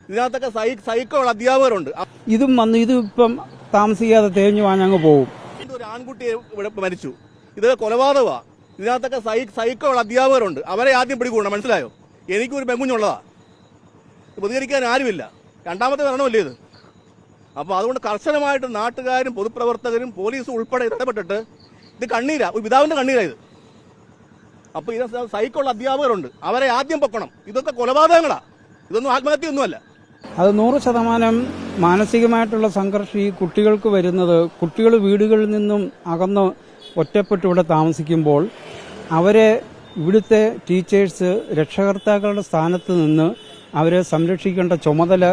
ഇതിനകത്തൊക്കെ സൈക്കോ അധ്യാപകരുണ്ട്. ഇതിപ്പം താമസിക്കാതെ തേഞ്ഞു വാങ്ങ് പോകും. ഒരു ആൺകുട്ടിയെ ഇവിടെ മരിച്ചു, ഇത് കൊലപാതകമാണ്. ഇതിനകത്തൊക്കെ സൈക്കോ അധ്യാപകരുണ്ട്. അവരെ ആദ്യം പിടികൂടണം, മനസ്സിലായോ? എനിക്കൊരു പെങ്കുഞ്ഞുള്ളതാ, പ്രതികരിക്കാൻ ആരുമില്ല. രണ്ടാമത്തെ മരണമല്ലേ ഇത്. അപ്പോൾ അതുകൊണ്ട് കർശനമായിട്ട് നാട്ടുകാരും പൊതുപ്രവർത്തകരും പോലീസും ഉൾപ്പെടെ ഇടപെട്ടിട്ട് ഇത് കണ്ണീരാ, ഒരു പിതാവിന്റെ കണ്ണീരാ ഇത്. അപ്പോൾ ഇത് സൈക്കോ അധ്യാപകരുണ്ട്, അവരെ ആദ്യം പൊക്കണം. ഇതൊക്കെ കൊലപാതകങ്ങളാ, ഇതൊന്നും ആത്മഹത്യയൊന്നുമല്ല. അത് 100% മാനസികമായിട്ടുള്ള സംഘർഷം ഈ കുട്ടികൾക്ക് വരുന്നത്, കുട്ടികൾ വീടുകളിൽ നിന്നും അകന്ന് ഒറ്റപ്പെട്ട് ഇവിടെ താമസിക്കുമ്പോൾ അവരെ ഇവിടുത്തെ ടീച്ചേഴ്സ് രക്ഷകർത്താക്കളുടെ സ്ഥാനത്ത് നിന്ന് അവരെ സംരക്ഷിക്കേണ്ട ചുമതല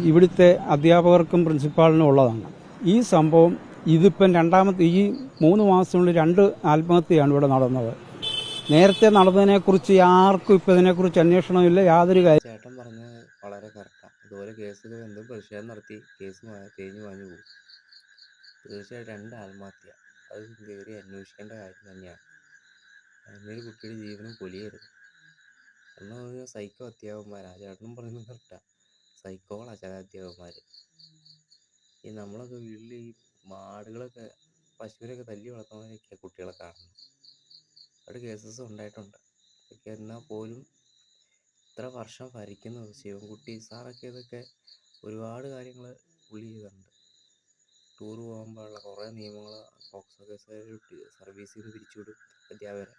ഇവിടുത്തെ അധ്യാപകർക്കും പ്രിൻസിപ്പാളിനും ഉള്ളതാണ്. ഈ സംഭവം ഇതിപ്പം ഈ 3 മാസത്തിനുള്ളിൽ 2 ആത്മഹത്യയാണ് ഇവിടെ നടന്നത്. നേരത്തെ നടന്നതിനെക്കുറിച്ച് ആർക്കും ഇപ്പം ഇതിനെക്കുറിച്ച് അന്വേഷണമില്ല, യാതൊരു കാര്യം. ചേട്ടൻ പറഞ്ഞത് വളരെ കറക്റ്റാണ്. ഇതുപോലെ കേസിൽ എന്തും പ്രതിഷേധം നടത്തി കേസ് തേഞ്ഞു വാങ്ങി പോകും. തീർച്ചയായിട്ടും 2 ആത്മഹത്യ അത് കയറി അന്വേഷിക്കേണ്ട കാര്യം തന്നെയാണ്. അതിനൊരു കുട്ടിയുടെ ജീവനും പൊലിയരുത്. എന്നാൽ സൈക്കോ അധ്യാപകന്മാരാ, ചേട്ടനും പറയുന്നത് കറക്റ്റാ. സൈക്കോളാ ചില അധ്യാപകന്മാർ. ഈ നമ്മളൊക്കെ വീട്ടിൽ ഈ മാടുകളൊക്കെ പശുവിനൊക്കെ തല്ലി വളർത്തുന്നവരൊക്കെയാണ് കുട്ടികളെ കാണുന്നത്. അവിടെ കേസസ് ഉണ്ടായിട്ടുണ്ട്. ഒക്കെ എന്നാൽ പോലും ഇത്ര വർഷം ഭരിക്കുന്ന ശിവൻകുട്ടി സാറൊക്കെ ഇതൊക്കെ ഒരുപാട് കാര്യങ്ങൾ പുള്ളി ചെയ്തിട്ടുണ്ട്. ടൂർ പോകാൻ പാടുള്ള കുറേ നിയമങ്ങൾ, പോക്സോ കേസുകാർ സർവീസിൽ നിന്ന് പിരിച്ചുവിടും അധ്യാപകരെ.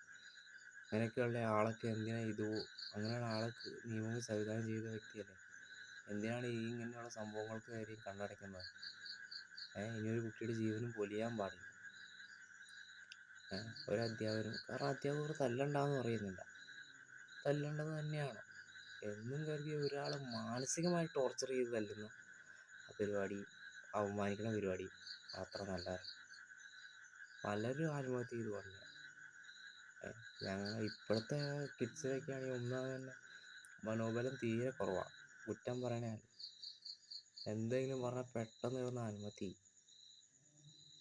അങ്ങനെയൊക്കെയുള്ള ആളൊക്കെ അങ്ങനെയുള്ള ആളൊക്കെ നിയമങ്ങൾ സംവിധാനം ചെയ്ത വ്യക്തിയല്ലേ. എന്തിനാണ് ഇങ്ങനെയുള്ള സംഭവങ്ങൾക്ക് കാര്യം കണ്ണടയ്ക്കുന്നത്? ഇനിയൊരു കുട്ടിയുടെ ജീവനും പൊലിയാൻ പാടില്ല. ഒരു അധ്യാപകരും, കാരണം അധ്യാപകർ തല്ലണ്ടെന്ന് പറയുന്നില്ല, തല്ലേണ്ടത് തന്നെയാണ്. എന്നും കരുതിയ ഒരാളെ മാനസികമായി ടോർച്ചർ ചെയ്ത് തല്ലുന്ന ആ പരിപാടി, അവമാനിക്കുന്ന പരിപാടി അത്ര നല്ലതല്ല. പലരും ആത്മഹത്യ ചെയ്ത് പറഞ്ഞു. ഞങ്ങൾ ഇപ്പോഴത്തെ കിഡ്സിനൊക്കെ ആണെങ്കിൽ ഒന്നാമത് തന്നെ മനോബലം തീരെ കുറവാണ്. കുറ്റം പറയണേ, എന്തെങ്കിലും പറഞ്ഞാൽ പെട്ടെന്ന് കിടന്ന് ആത്മഹത്യ ചെയ്യും.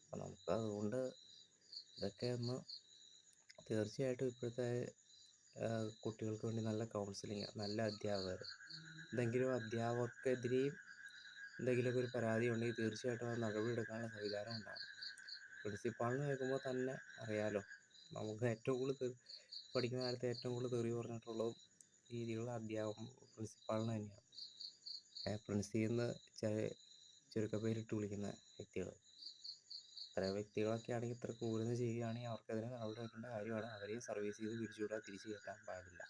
അപ്പം നമുക്ക് അതുകൊണ്ട് ഇതൊക്കെ ഒന്ന് തീർച്ചയായിട്ടും ഇപ്പോഴത്തെ കുട്ടികൾക്ക് വേണ്ടി നല്ല കൗൺസിലിങ്, നല്ല അധ്യാപകർ, അധ്യാപകർക്കെതിരെയും എന്തെങ്കിലുമൊക്കെ ഒരു പരാതി ഉണ്ടെങ്കിൽ തീർച്ചയായിട്ടും അത് നടപടിയെടുക്കാനുള്ള സംവിധാനം ഉണ്ടാകും. പ്രിൻസിപ്പാളിന് കേൾക്കുമ്പോൾ തന്നെ അറിയാലോ, നമുക്ക് ഏറ്റവും കൂടുതൽ പഠിക്കുന്ന കാലത്ത് ഏറ്റവും കൂടുതൽ തെറി പറഞ്ഞിട്ടുള്ളതും രീതിയിലുള്ള പ്രിൻസിപ്പാളിന് തന്നെയാണ്. പ്രിൻസിന്ന് ചുരുക്കപ്പേരിട്ട് വിളിക്കുന്ന വ്യക്തികൾ, അത്തരം വ്യക്തികളൊക്കെ ആണെങ്കിൽ ഇത്ര ക്രൂരത ചെയ്യുകയാണെങ്കിൽ അവർക്കെതിരെ നടപടി എടുക്കേണ്ട കാര്യമാണ്. അവരെയും സർവീസ് ചെയ്ത് പിരിച്ചുവിടാൻ, തിരിച്ചു കയറ്റാൻ പാടില്ല.